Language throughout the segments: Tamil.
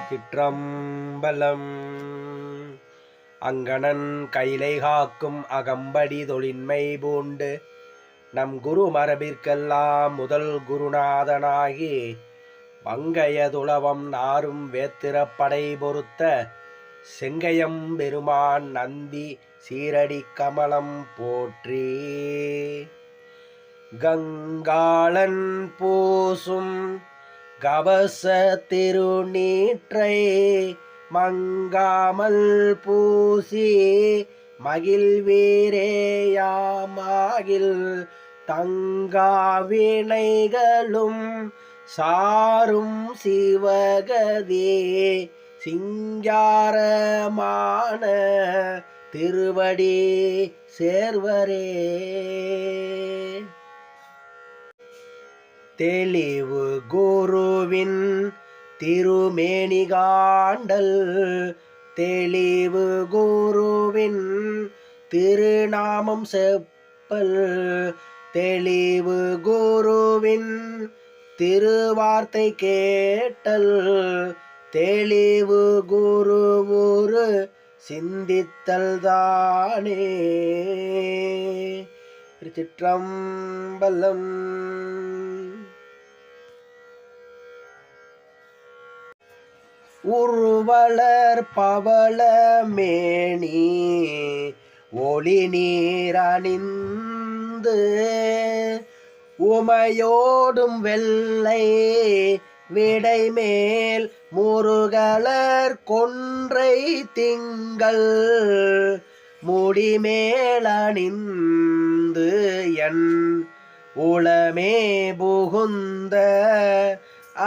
சிற்றம்பலம். அங்கணன் கைலை காக்கும் அகம்படி தொழின்மை பூண்டு நம் குரு மரபிற்கெல்லாம் முதல் குருநாதனாகி வங்கைய துளவம் நாரும் வேத்திரப்படை பொறுத்த செங்கையம் பெருமான் நந்தி சீரடி கமலம் போற்றி. கங்காளன் பூசும் கவச திருநீற்றை மங்காமல் பூசி மகிழ்வீரேயாமாகில் தங்காவினைகளும் சாரும் சிவகதி சிங்காரமான திருவடி சேர்வரே. தெளிவு குருவின் திருமேனி காண்டல் தெளிவு குருவின் திருநாமம் செப்பல் தெளிவு குருவின் திருவார்த்தை கேட்டல் தெளிவு குருவுரு சிந்தித்தல் தானே. திருச்சிற்றம்பலம். உருவளர் பவள மேனி ஒளி நீரணிந்து உமையோடும் வெள்ளை விடைமேல் முருகலர் கொன்றை திங்கள் முடிமேலணிந்து என் உளமே புகுந்த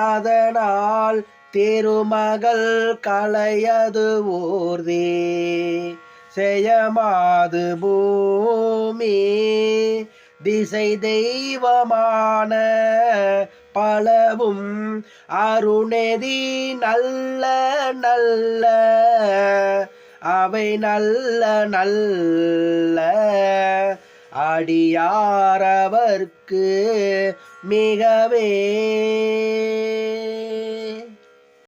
அதனால் திருமகள் களையது ஊர்தி செய்யமாது பூமி திசை தெய்வமான பலவும் அருணெதி நல்ல நல்ல அவை நல்ல நல்ல அடியாரவர்க்கு மிகவே.